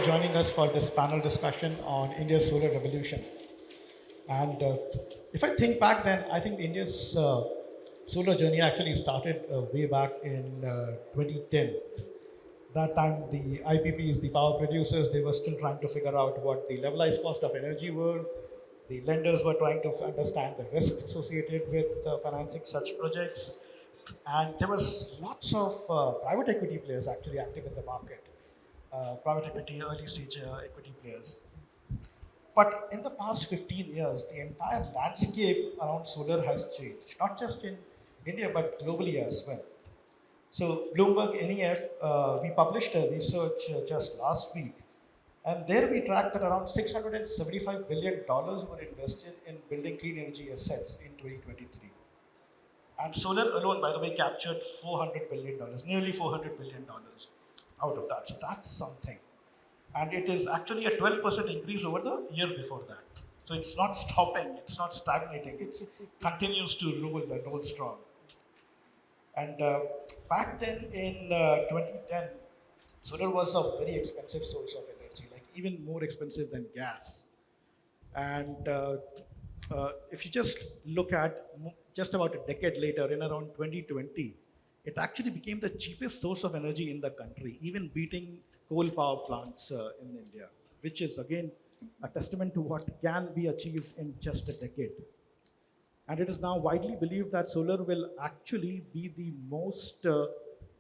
joining us for this panel discussion on India's solar revolution. And if I think back then, I think India's solar journey actually started way back in 2010. That time, the IPPs, the power producers, they were still trying to figure out what the levelized cost of energy were. The lenders were trying to understand the risks associated with financing such projects. And there was lots of private equity players actually active in the market, private equity, early stage equity players. But in the past 15 years, the entire landscape around solar has changed, not just in India, but globally as well. So BloombergNEF, we published a research just last week, and there we tracked that around $675 billion were invested in building clean energy assets in 2023. And solar alone, by the way, captured $400 billion, nearly $400 billion out of that. So that's something. And it is actually a 12% increase over the year before that. So it's not stopping, it's not stagnating, it continues to roll strong. And back then in 2010, solar was a very expensive source of energy, like even more expensive than gas. And if you just look at just about a decade later, in around 2020, it actually became the cheapest source of energy in the country, even beating coal power plants in India, which is again a testament to what can be achieved in just a decade. And it is now widely believed that solar will actually be the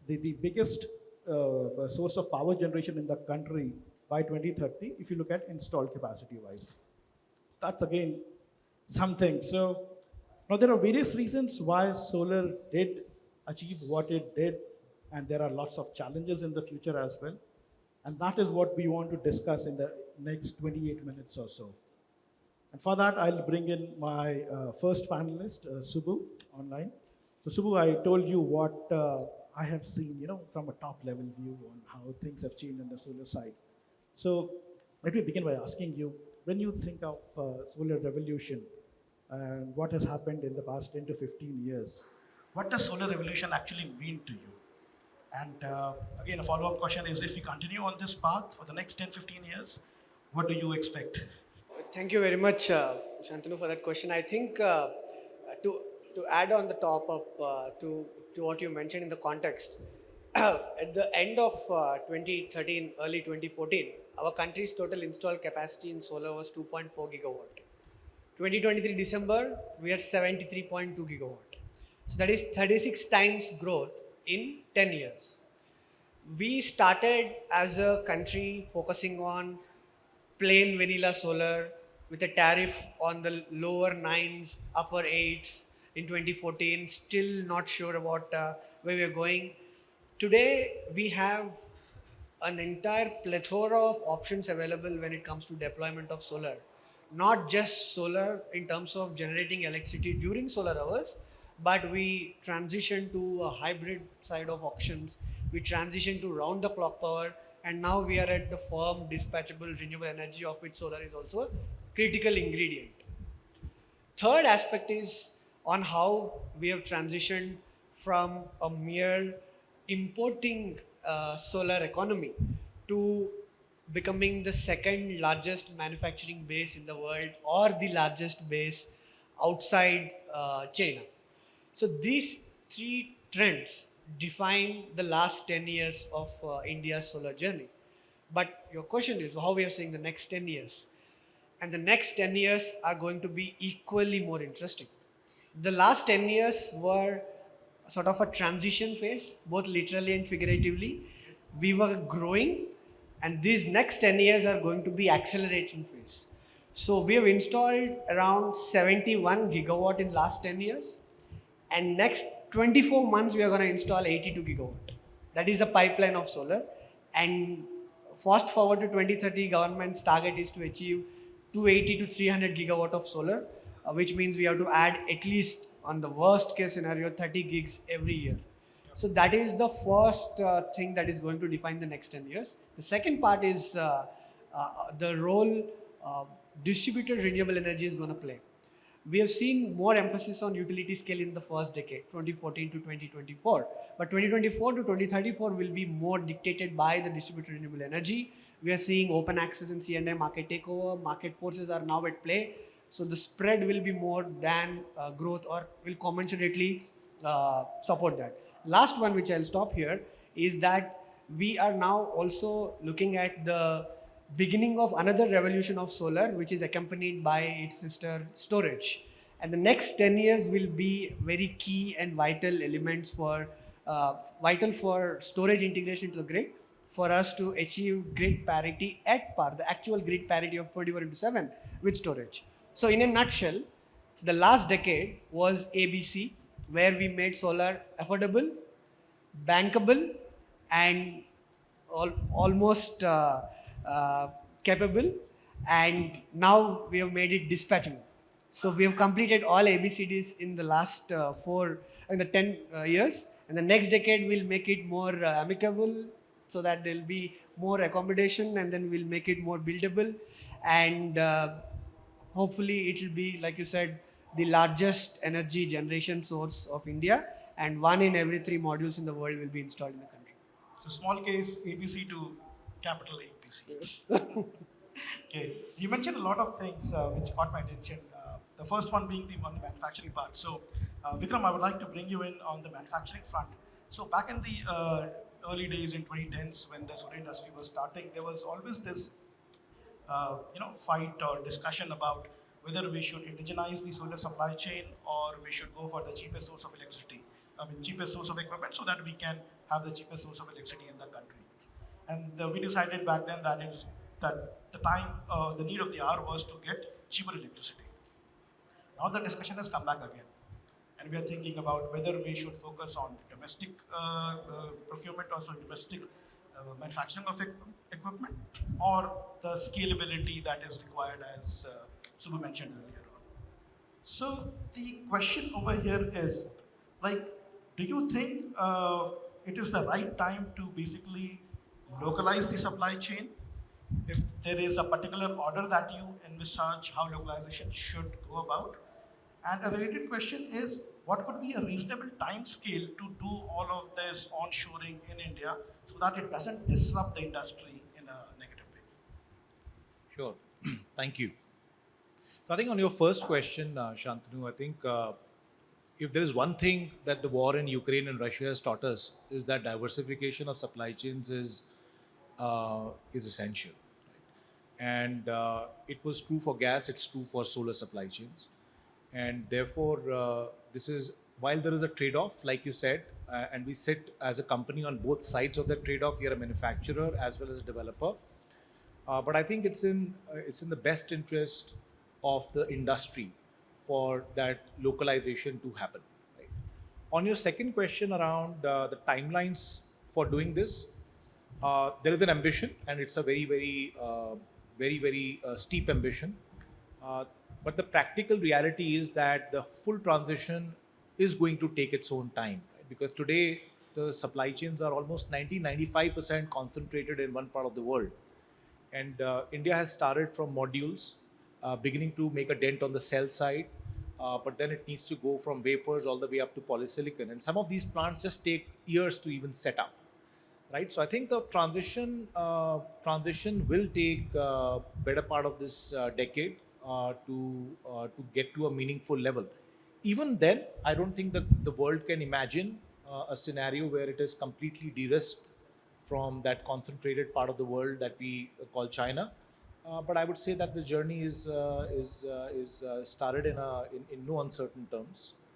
the biggest source of power generation in the country by 2030, if you look at installed capacity wise. That's again something. So now there are various reasons why solar did achieve what it did, and there are lots of challenges in the future as well. And that is what we want to discuss in the next 28 minutes or so. And for that, I'll bring in my first panelist, Subbu, online. So Subbu, I told you what I have seen, from a top level view on how things have changed on the solar side. So let me begin by asking you, when you think of solar revolution and what has happened in the past 10 to 15 years, what does solar revolution actually mean to you? And again, a follow-up question is, if we continue on this path for the next 10, 15 years, what do you expect? Thank you very much, Shantanu, for that question. I think to to add on the top of to what you mentioned in the context, at the end of 2013, early 2014, our country's total installed capacity in solar was 2.4 gigawatt. 2023 December, we are 73.2 gigawatt. So that is 36 times growth in 10 years. We started as a country focusing on plain vanilla solar with a tariff on the lower nines, upper eights in 2014. Still not sure about where we're going. Today, we have an entire plethora of options available when it comes to deployment of solar. Not just solar in terms of generating electricity during solar hours, but we transition to a hybrid side of options. We transition to round the clock power, and now we are at the firm dispatchable renewable energy, of which solar is also a critical ingredient. Third aspect is on how we have transitioned from a mere importing solar economy to becoming the second largest manufacturing base in the world, or the largest base outside China. So these three trends define the last 10 years of India's solar journey. But your question is how we are seeing the next 10 years. And the next 10 years are going to be equally more interesting. The last 10 years were sort of a transition phase, both literally and figuratively. We were growing, and these next 10 years are going to be acceleration phase. So we have installed around 71 gigawatt in last 10 years, and next 24 months we are going to install 82 gigawatt. That is the pipeline of solar. And fast forward to 2030, government's target is to achieve 280 to 300 gigawatt of solar, which means we have to add at least, on the worst case scenario, 30 gigs every year. So that is the first thing that is going to define the next 10 years. The second part is the role distributed renewable energy is going to play. we have seen more emphasis on utility scale in the first decade, 2014 to 2024. But 2024 to 2034 will be more dictated by the distributed renewable energy. We are seeing open access and C&I market takeover. Market forces are now at play. So the spread will be more than growth, or will commensurately support that. Last one, which I'll stop here, is that we are now also looking at the beginning of another revolution of solar, which is accompanied by its sister storage. And the next 10 years will be very key and vital elements for vital for storage integration to the grid, for us to achieve grid parity at par, the actual grid parity of 24/7 with storage. So in a nutshell, the last decade was ABC, where we made solar affordable, bankable, and almost capable, and now we have made it dispatchable. So we have completed all ABCDs in the last in the 10 years, and the next decade will make it more amicable, so that there will be more accommodation, and then we'll make it more buildable, and hopefully it will be, like you said, the largest energy generation source of India, and one in every 3 modules in the world will be installed in the country. So small case ABC to capital ABC. Yes. Okay, you mentioned a lot of things which caught my attention. The first one being on the manufacturing part. So, Vikram, I would like to bring you in on the manufacturing front. So, back in the early days in 2010s, when the solar industry was starting, there was always this, fight or discussion about whether we should indigenize the solar supply chain or we should go for the cheapest source of electricity. Cheapest source of equipment, so that we can have the cheapest source of electricity in the country. And we decided back then that the need of the hour was to get cheaper electricity. Now the discussion has come back again, and we are thinking about whether we should focus on domestic procurement, also domestic manufacturing of equipment, or the scalability that is required, as Subbu mentioned earlier on. So the question over here is, do you think it is the right time to basically localize the supply chain? If there is a particular order that you envisage how localization should go about? And a related question is, what could be a reasonable time scale to do all of this onshoring in India so that it doesn't disrupt the industry in a negative way? Sure. Thank you. So I think on your first question, Shantanu, I think if there is one thing that the war in Ukraine and Russia has taught us, is that diversification of supply chains is essential. Right? And it was true for gas, it's true for solar supply chains. And therefore, this is, while there is a trade-off, like you said, and we sit as a company on both sides of that trade-off. We are a manufacturer as well as a developer. But I think it's in the best interest of the industry for that localization to happen. Right? On your second question around the timelines for doing this, there is an ambition, and it's a very, very steep ambition. But the practical reality is that the full transition is going to take its own time, right? Because today the supply chains are almost 95% concentrated in one part of the world. And India has started from modules, beginning to make a dent on the cell side, but then it needs to go from wafers all the way up to polysilicon. And some of these plants just take years to even set up, right? So I think the transition will take better part of this decade to get to a meaningful level. Even then, I don't think that the world can imagine a scenario where it is completely de-risked from that concentrated part of the world that we call China. But I would say that the journey is started in no uncertain terms,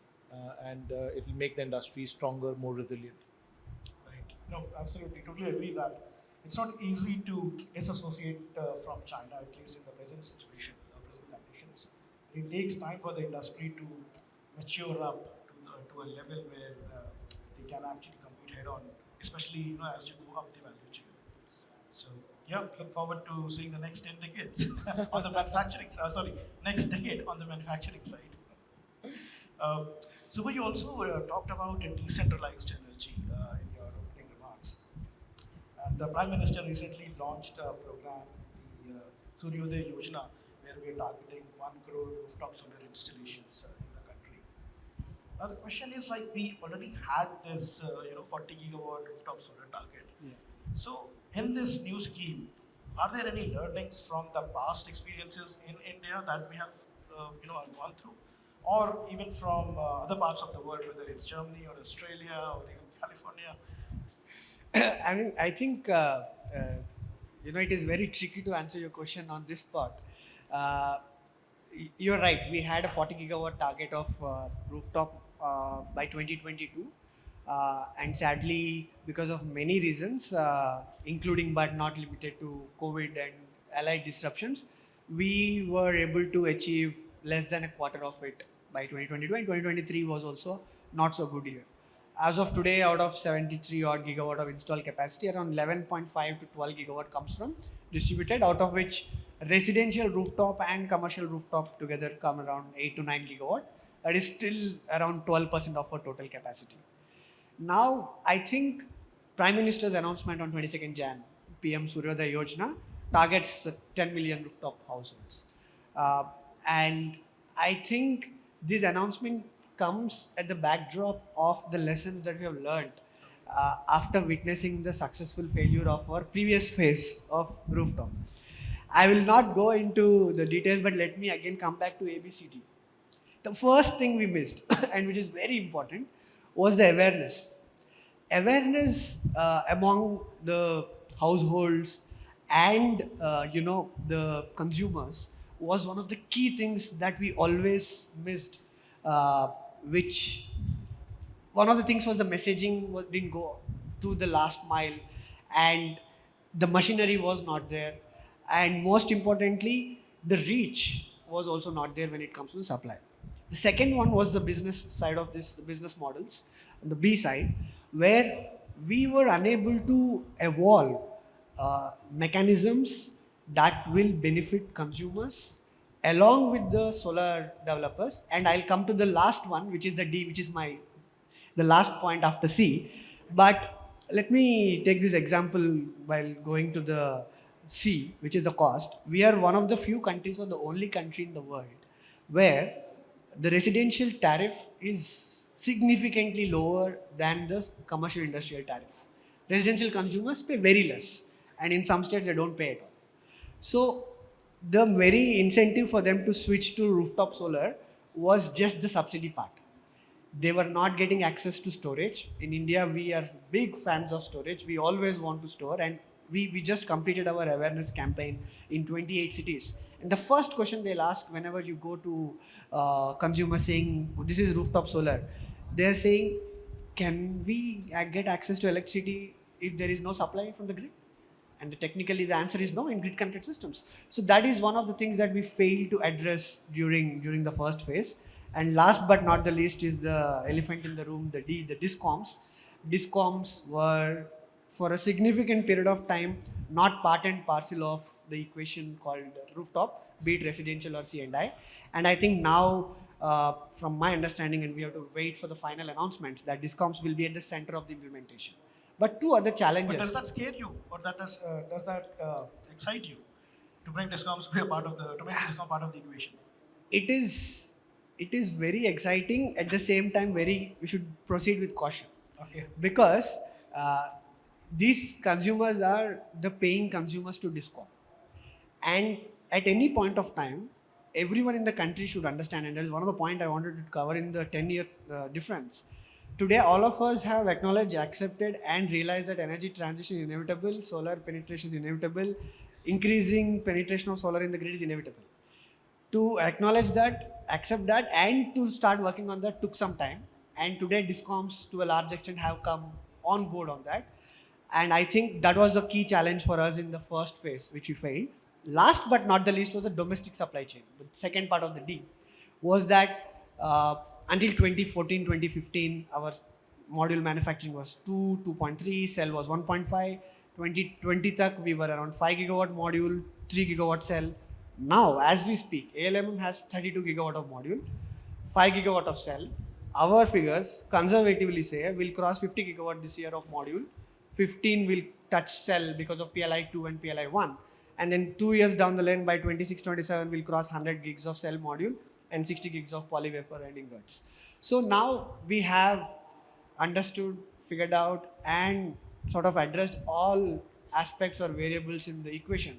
and it will make the industry stronger, more resilient. Right. No, absolutely. Totally agree that it's not easy to disassociate from China, at least in the present situation, present conditions. It takes time for the industry to mature up to a level where they can actually compete head on, especially as you go up the value chain. So yeah, look forward to seeing the next 10 decades on the manufacturing side. Next decade on the manufacturing side. So you also talked about a decentralized energy in your opening remarks. And the Prime Minister recently launched a program, the Suryodaya Yojana, where we are targeting 1 crore rooftop solar installations in the country. Now the question is like we already had this 40 gigawatt rooftop solar target. Yeah. So in this new scheme, are there any learnings from the past experiences in India that we have gone through, or even from other parts of the world, whether it's Germany or Australia or even California? I mean, I think it is very tricky to answer your question on this part. Uh, you're right. We had a 40 gigawatt target of rooftop by 2022, and sadly, because of many reasons, including but not limited to COVID and allied disruptions, we were able to achieve less than a quarter of it by 2022, and 2023 was also not so good year. As of today, out of 73 odd gigawatt of installed capacity, around 11.5 to 12 gigawatt comes from distributed, out of which residential rooftop and commercial rooftop together come around 8 to 9 gigawatt. That is still around 12% of our total capacity. Now, I think Prime Minister's announcement on 22nd Jan, PM Suryodaya Yojana, targets 10 million rooftop households. And I think this announcement comes at the backdrop of the lessons that we have learned after witnessing the successful failure of our previous phase of rooftop. I will not go into the details, but let me again come back to ABCD. The first thing we missed, and which is very important, was the awareness. Awareness among the households and the consumers was one of the key things that we always missed. Which one of the things was the messaging didn't go to the last mile, and the machinery was not there, and most importantly, the reach was also not there when it comes to the supply. The second one was the business side of this, the business models, the B side, where we were unable to evolve mechanisms that will benefit consumers along with the solar developers. And I'll come to the last one, which is the D, which is the last point after C. But let me take this example while going to the C, which is the cost. We are one of the few countries, or the only country in the world, where the residential tariff is significantly lower than the commercial industrial tariff. Residential consumers pay very less, and in some states they don't pay at all. So the very incentive for them to switch to rooftop solar was just the subsidy part. They were not getting access to storage. In India, we are big fans of storage. We always want to store, and we just completed our awareness campaign in 28 cities. And the first question they'll ask whenever you go to consumers saying, this is rooftop solar, they're saying, can we get access to electricity if there is no supply from the grid? And technically the answer is no in grid connected systems. So that is one of the things that we failed to address during the first phase. And last but not the least is the elephant in the room, the D, the discoms. Discoms were for a significant period of time not part and parcel of the equation called rooftop, be it residential or C&I. And I think now, from my understanding, and we have to wait for the final announcements, that discoms will be at the center of the implementation. But two other challenges. But does that scare you, or does that excite you to bring discoms to be a part of to make discom part of the equation? It is very exciting. At the same time, we should proceed with caution. Okay. Because these consumers are the paying consumers to discom, and at any point of time, everyone in the country should understand. And that is one of the points I wanted to cover in the 10-year difference. Today, all of us have acknowledged, accepted, and realized that energy transition is inevitable, solar penetration is inevitable, increasing penetration of solar in the grid is inevitable. To acknowledge that, accept that, and to start working on that took some time. And today, discoms to a large extent have come on board on that. And I think that was the key challenge for us in the first phase, which we failed. Last but not the least was the domestic supply chain. The second part of the D was that until 2014, 2015, our module manufacturing was 2.3, cell was 1.5. 2020 tak, we were around 5 gigawatt module, 3 gigawatt cell. Now, as we speak, ALMM has 32 gigawatt of module, 5 gigawatt of cell. Our figures conservatively say we'll cross 50 gigawatt this year of module, 15 will touch cell because of PLI 2 and PLI 1. And then 2 years down the line, by 26-27, we'll cross 100 gigs of cell module and 60 gigs of poly wafer and ingots. So now we have understood, figured out, and sort of addressed all aspects or variables in the equation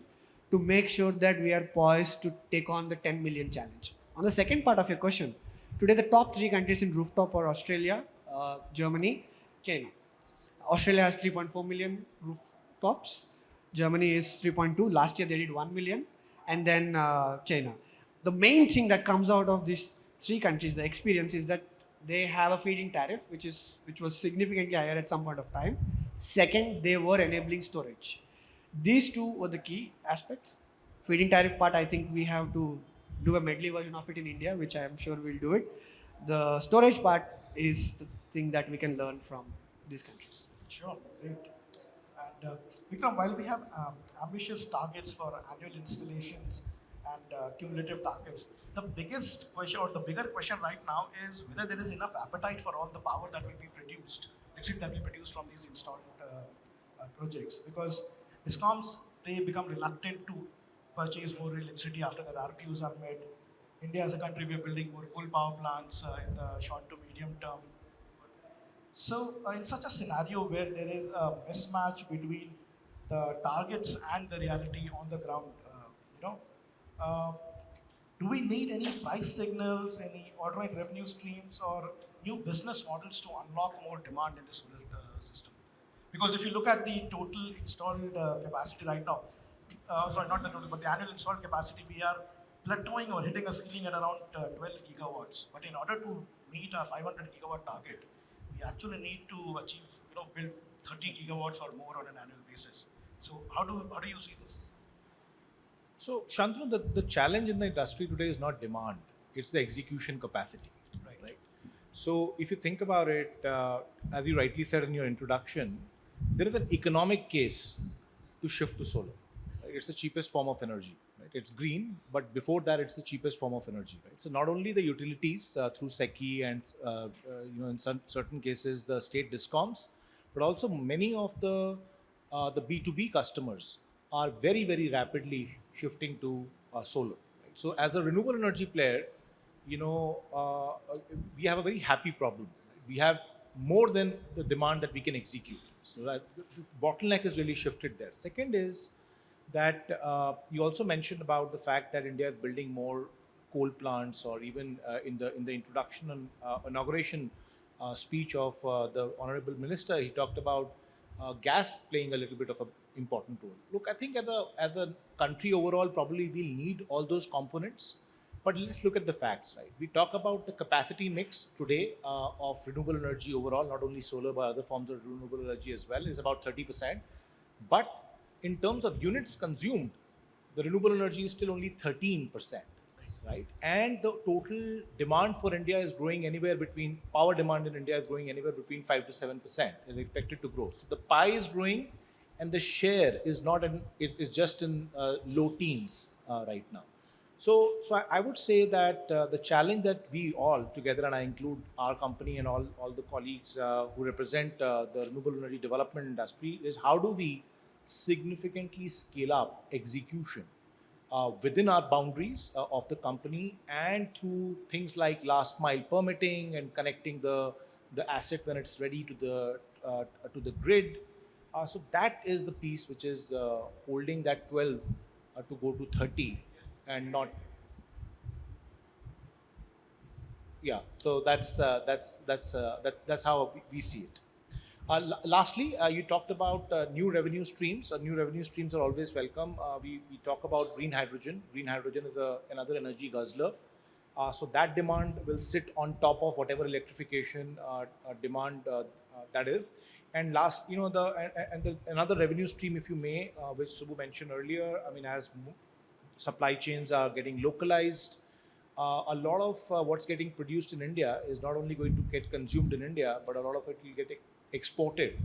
to make sure that we are poised to take on the 10 million challenge. On the second part of your question, today the top 3 countries in rooftop are Australia, Germany, China. Australia has 3.4 million rooftops. Germany is 3.2. Last year they did 1 million. And then China. The main thing that comes out of these 3 countries, the experience, is that they have a feed-in tariff, which was significantly higher at some point of time. Second, they were enabling storage. These 2 were the key aspects. Feed-in tariff part, I think we have to do a medley version of it in India, which I am sure we'll do it. The storage part is the thing that we can learn from these countries. Sure, great. And Vikram, while we have ambitious targets for annual installations and cumulative targets, the biggest question or the bigger question right now is whether there is enough appetite for all the power that will be produced, electricity that will be produced from these installed projects. Because DISCOMs, they become reluctant to purchase more electricity after their RPUs are met. India as a country, we are building more coal power plants in the short to medium term. So, in such a scenario where there is a mismatch between the targets and the reality on the ground, uh, do we need any price signals, any alternate revenue streams, or new business models to unlock more demand in the solar system? Because if you look at the total installed capacity right now, sorry, not the total, but the annual installed capacity, we are plateauing or hitting a ceiling at around 12 gigawatts. But in order to meet our 500 gigawatt target, we actually need to achieve, build 30 gigawatts or more on an annual basis. So how do you see this? So, Shantanu, the challenge in the industry today is not demand, it's the execution capacity. Right? So, if you think about it, as you rightly said in your introduction, there is an economic case to shift to solar. Right? It's the cheapest form of energy. Right? It's green, but before that, it's the cheapest form of energy. Right? So, not only the utilities through SECI and in certain cases the state discoms, but also many of the B2B customers are very, very rapidly shifting to solar. Right? So, as a renewable energy player, we have a very happy problem. Right? We have more than the demand that we can execute. So, that the bottleneck is really shifted there. Second is that you also mentioned about the fact that India is building more coal plants, or even in the introduction and inauguration speech of the honorable minister, he talked about gas playing a little bit of an important role. Look, I think as a country overall, probably we'll need all those components. But let's look at the facts, right? We talk about the capacity mix today of renewable energy overall, not only solar but other forms of renewable energy as well, is about 30%. But in terms of units consumed, the renewable energy is still only 13%. Right? And the total demand for India is growing anywhere between, power demand in India is growing anywhere between 5 to 7%, is expected to grow. So the pie is growing and the share is not in, it's just in low teens right now. So I would say that the challenge that we all together, and I include our company and all the colleagues who represent the renewable energy development industry, is how do we significantly scale up execution within our boundaries of the company, and through things like last mile permitting and connecting the asset when it's ready to the grid. So that is the piece which is holding that 12 to go to 30 and not. Yeah, so that's how we see it. Lastly, you talked about new revenue streams. New revenue streams are always welcome. We talk about green hydrogen. Green hydrogen is another energy guzzler. So that demand will sit on top of whatever electrification demand that is. And last, another revenue stream, if you may, which Subbu mentioned earlier. I mean, as supply chains are getting localized, a lot of what's getting produced in India is not only going to get consumed in India, but a lot of it will get exported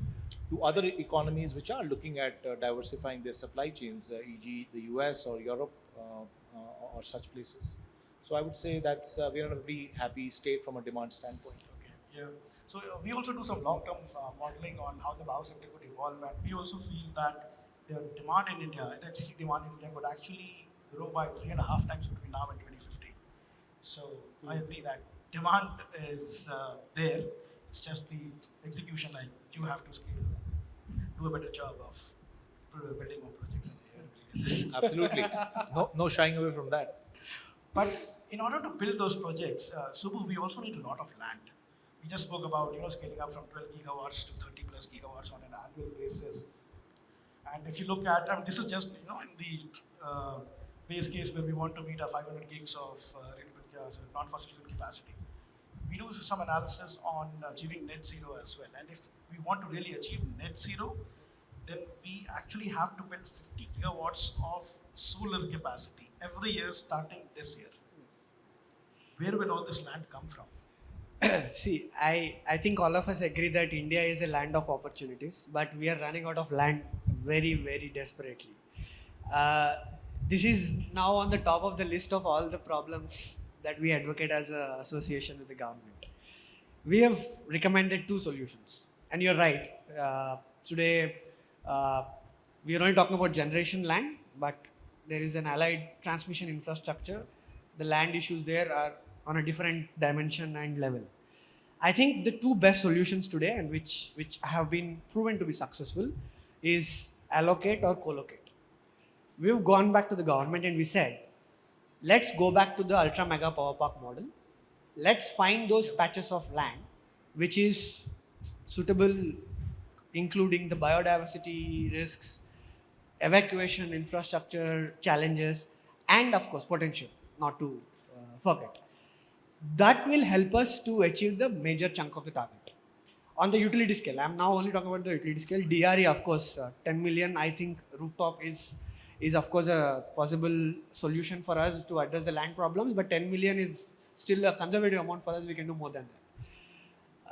to other economies which are looking at diversifying their supply chains, e.g. the US or Europe or such places. So I would say that's we are in a very happy state from a demand standpoint. Okay. Yeah. So we also do some long-term modeling on how the power sector could evolve, and we also feel that the demand in India, electricity demand in India could actually grow by 3.5 times between now and 2050. So I agree that demand is there. It's just the execution, like you have to scale, do a better job of building more projects in the early phases. Absolutely. No shying away from that. But in order to build those projects, Subbu, we also need a lot of land. We just spoke about scaling up from 12 gigawatts to 30 plus gigawatts on an annual basis. And if you look at, this is just in the base case where we want to meet our 500 gigs of renewable non-fossil fuel capacity. We do some analysis on achieving net zero as well. And if we want to really achieve net zero, then we actually have to build 50 gigawatts of solar capacity every year starting this year. Where will all this land come from? See, I think all of us agree that India is a land of opportunities, but we are running out of land very, very desperately. Uh, this is now on the top of the list of all the problems that we advocate as an association with the government. We have recommended two solutions, and you're right. Today, we are only talking about generation land, but there is an allied transmission infrastructure. The land issues there are on a different dimension and level. I think the two best solutions today, and which have been proven to be successful, is allocate or collocate. We've gone back to the government and we said, let's go back to the ultra mega power park model. Let's find those patches of land which is suitable, including the biodiversity risks, evacuation infrastructure challenges, and of course potential, not to forget. That will help us to achieve the major chunk of the target. On the utility scale, I'm now only talking about the utility scale. DRE, of course, 10 million, I think rooftop is of course a possible solution for us to address the land problems, but 10 million is still a conservative amount for us. We can do more than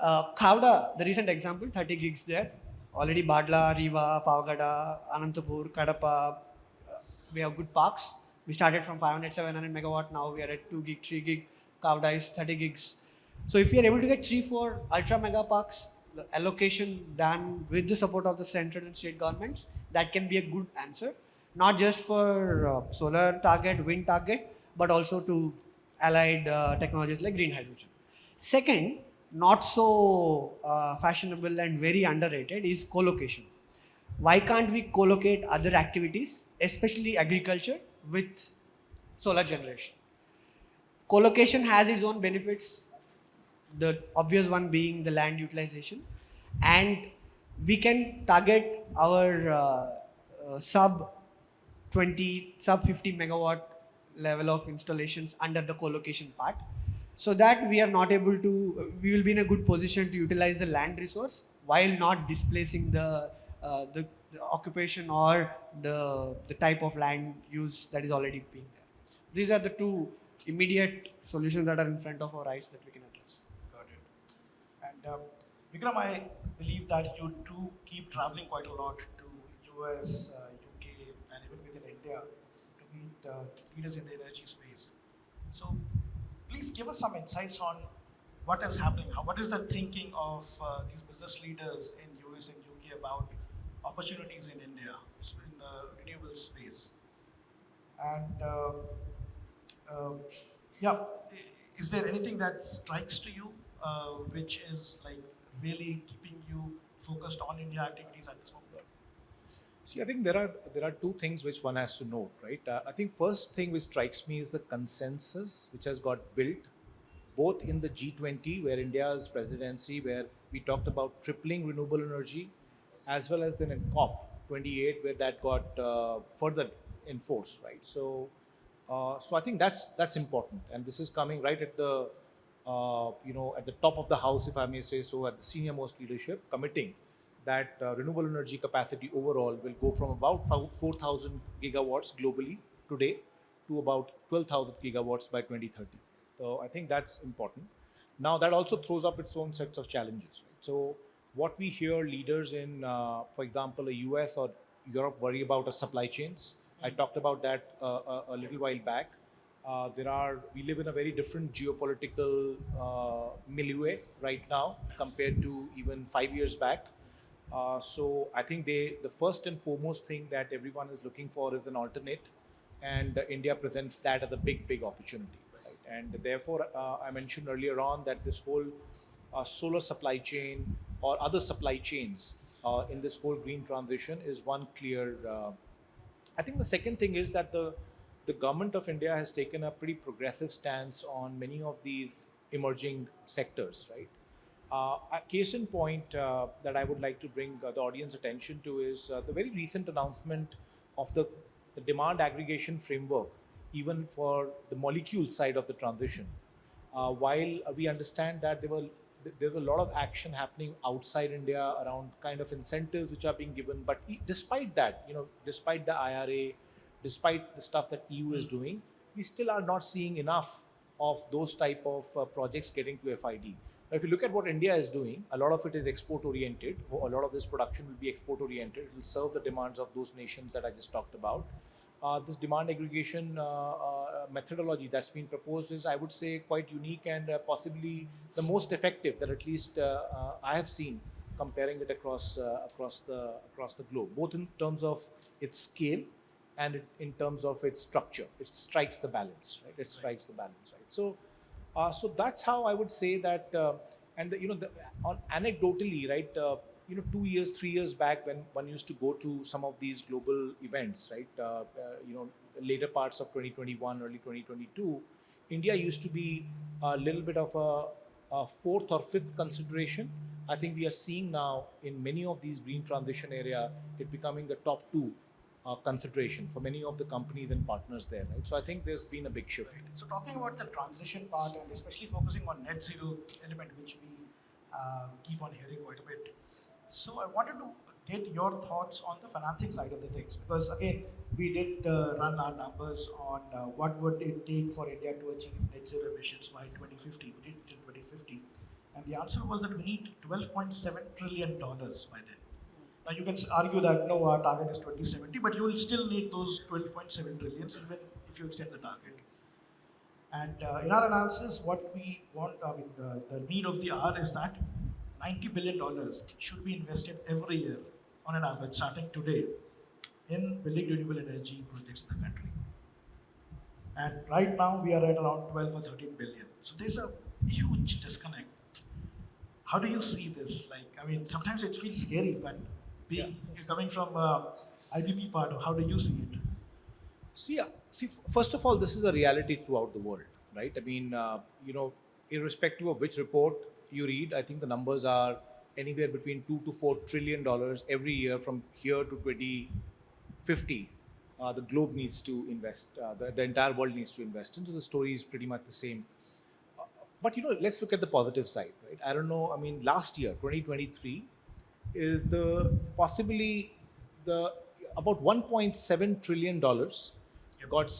that. Khavda, the recent example, 30 gigs there. Already Badla, Riva, Pavagada, Anantapur, Kadapa, we have good parks. We started from 500, 700 megawatt. Now we are at 2 gig, 3 gig. Kavda is 30 gigs. So if we are able to get 3-4 ultra mega parks, the allocation done with the support of the central and state governments, that can be a good answer. Not just for solar target, wind target, but also to allied technologies like green hydrogen. Second, not so fashionable and very underrated is co-location. Why can't we co-locate other activities, especially agriculture, with solar generation? Co-location has its own benefits, the obvious one being the land utilization, and we can target our sub 50 megawatt level of installations under the co-location part, so that we will be in a good position to utilize the land resource while not displacing the occupation or the type of land use that is already being there. These are the two immediate solutions that are in front of our eyes that we can address. Got it. And Vikram, I believe that you do keep traveling quite a lot to US, UK, and even within India to meet leaders in the energy space. So please give us some insights on what is happening. What is the thinking of these business leaders in US and UK about opportunities in India in the renewable space? And yeah, is there anything that strikes to you which is like really keeping you focused on India activities at this moment? See, I think there are two things which one has to note, right? I think first thing which strikes me is the consensus which has got built both in the G20, where India's presidency, where we talked about tripling renewable energy, as well as then in COP28, where that got further enforced, right? So I think that's important, and this is coming right at the at the top of the house, if I may say so, at the senior most leadership, committing that renewable energy capacity overall will go from about 4,000 gigawatts globally today to about 12,000 gigawatts by 2030. So I think that's important. Now that also throws up its own sets of challenges, right? So what we hear leaders in, for example, the US or Europe worry about are supply chains. I talked about that a little while back. We live in a very different geopolitical milieu right now compared to even 5 years back. So I think the first and foremost thing that everyone is looking for is an alternate, and India presents that as a big opportunity. Right? And therefore, I mentioned earlier on that this whole solar supply chain or other supply chains in this whole green transition is one clear. I think the second thing is that the government of India has taken a pretty progressive stance on many of these emerging sectors, right? A case in point that I would like to bring the audience attention to is the very recent announcement of the demand aggregation framework, even for the molecule side of the transition. While we understand that there's a lot of action happening outside India around kind of incentives which are being given, but despite that, despite the IRA, despite the stuff that EU is doing, we still are not seeing enough of those type of projects getting to FID. Now, if you look at what India is doing, a lot of it is export oriented. A lot of this production will be export oriented. It will serve the demands of those nations that I just talked about. This demand aggregation methodology that's been proposed is, I would say, quite unique and possibly the most effective that at least I have seen comparing it across the globe, both in terms of its scale and in terms of its structure. It strikes the balance, right? It strikes the balance, right? So that's how I would say that, anecdotally, right? 2 years, 3 years back, when one used to go to some of these global events, right? Later parts of 2021, early 2022, India used to be a little bit of a fourth or fifth consideration. I think we are seeing now in many of these green transition area, it becoming the top two consideration for many of the companies and partners there, right? So I think there's been a big shift. So talking about the transition part and especially focusing on net zero element, which we keep on hearing quite a bit. So I wanted to get your thoughts on the financing side of the things, because again, we did run our numbers on what would it take for India to achieve net zero emissions by 2050. We did it till 2050, and the answer was that we need $12.7 trillion by then. Now you can argue that no, our target is 2070, but you will still need those 12.7 trillions even if you extend the target. And in our analysis, what we want, the need of the hour is that $90 billion should be invested every year on an average, starting today, in building renewable energy projects in the country. And right now we are at around 12 or 13 billion. So there's a huge disconnect. How do you see this? Sometimes it feels scary, but coming from IBP part, how do you see it? See, first of all, this is a reality throughout the world, right? I mean, irrespective of which report you read, I think the numbers are anywhere between $2 to $4 trillion every year from here to 2050. The globe needs to invest, the entire world needs to invest. And so the story is pretty much the same. But let's look at the positive side, right? I don't know, I mean, last year, 2023, is possibly about $1.7 trillion got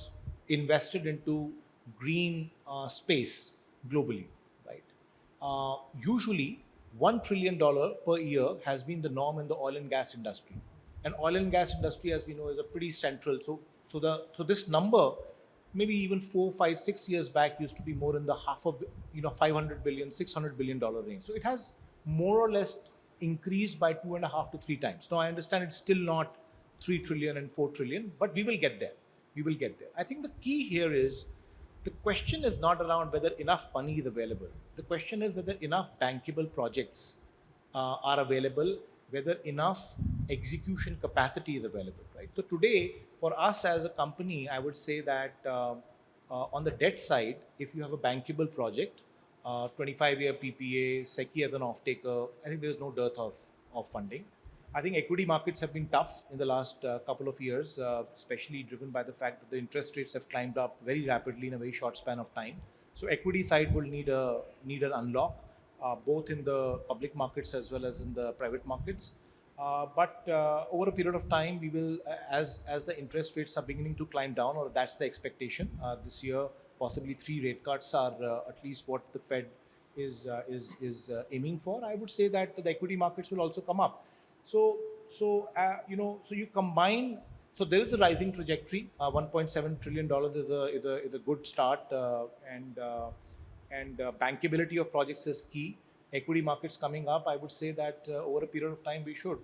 invested into green space globally, right? Usually, $1 trillion per year has been the norm in the oil and gas industry. And oil and gas industry, as we know, is a pretty central. So this number, maybe even 4, 5, 6 years back, used to be more in the $500 billion, $600 billion range. So it has more or less increased by 2.5 to 3 times. Now I understand it's still not 3 trillion and 4 trillion, but we will get there. We will get there. I think the key here is, the question is not around whether enough money is available. The question is whether enough bankable projects are available, whether enough execution capacity is available, right? So today, for us as a company, I would say that on the debt side, if you have a bankable project, 25-year PPA, SECI as an off-taker, I think there's no dearth of funding. I think equity markets have been tough in the last couple of years, especially driven by the fact that the interest rates have climbed up very rapidly in a very short span of time. So equity side will need an unlock, both in the public markets as well as in the private markets. But over a period of time, we will, as the interest rates are beginning to climb down, or that's the expectation this year, possibly 3 rate cuts are at least what the Fed is aiming for. I would say that the equity markets will also come up. So you combine. So there is a rising trajectory. $1.7 trillion is a good start, and bankability of projects is key. equity markets coming up, I would say that over a period of time we should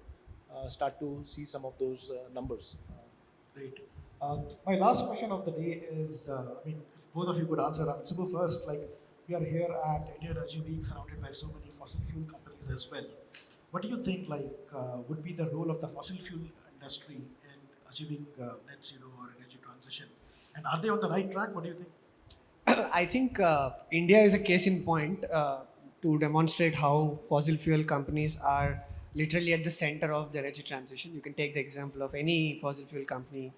start to see some of those numbers. Great. My last question of the day is, if both of you could answer, Subbu first, like we are here at India Energy Week surrounded by so many fossil fuel companies as well. What do you think, would be the role of the fossil fuel industry in achieving net zero or energy transition? And are they on the right track? What do you think? I think India is a case in point to demonstrate how fossil fuel companies are literally at the center of the energy transition. You can take the example of any fossil fuel company,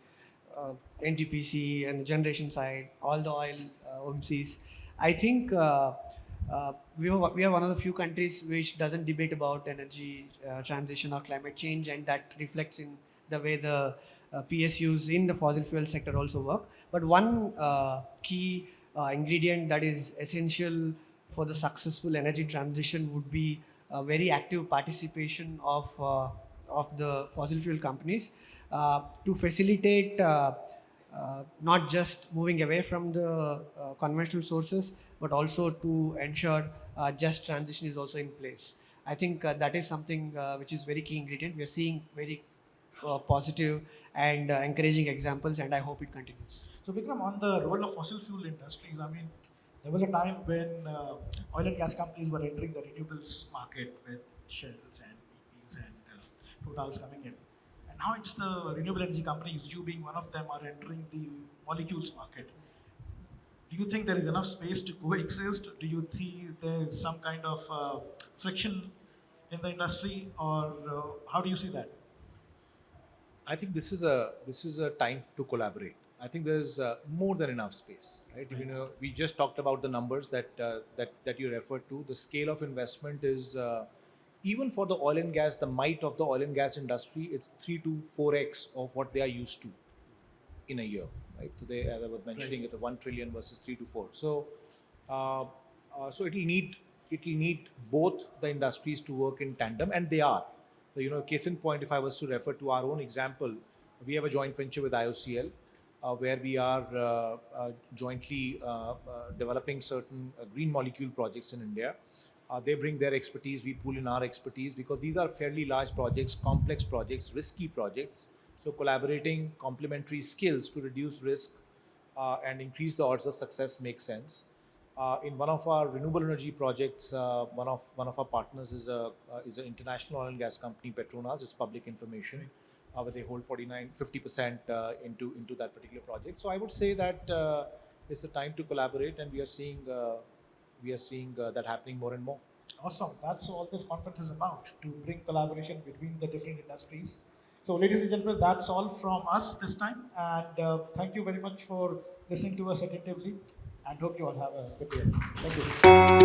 NTPC and the generation side, all the oil OMCs. I think we are one of the few countries which doesn't debate about energy transition or climate change, and that reflects in the way the PSUs in the fossil fuel sector also work. But one key ingredient that is essential for the successful energy transition would be a very active participation of the fossil fuel companies to facilitate not just moving away from the conventional sources, but also to ensure just transition is also in place. I think that is something which is very key ingredient. We are seeing very positive and encouraging examples, and I hope it continues. So, Vikram, on the role of fossil fuel industries, there was a time when oil and gas companies were entering the renewables market with Shells and BPs and Totals coming in. And now it's the renewable energy companies, you being one of them, are entering the molecules market. Do you think there is enough space to coexist? Do you think there's some kind of friction in the industry, or how do you see that? I think this is a time to collaborate. I think there is more than enough space, right? You know, we just talked about the numbers that you referred to. The scale of investment is even for the oil and gas, the might of the oil and gas industry, it's 3 to 4x of what they are used to in a year, right? So they, as I was mentioning, it's a 1 trillion versus 3 to 4. So, so it'll need both the industries to work in tandem, and they are. So, you know, case in point, if I was to refer to our own example, we have a joint venture with IOCL where we are jointly developing certain green molecule projects in India. They bring their expertise, we pool in our expertise, because these are fairly large projects, complex projects, risky projects. So collaborating complementary skills to reduce risk and increase the odds of success makes sense. In one of our renewable energy projects, one of our partners is an international oil and gas company, Petronas. It's public information, where they hold 50% into that particular project. So I would say that it's the time to collaborate, and we are seeing that happening more and more. Awesome. That's all this conference is about, to bring collaboration between the different industries. So, ladies and gentlemen, that's all from us this time. And thank you very much for listening to us attentively. And hope you all have a good day. Thank you.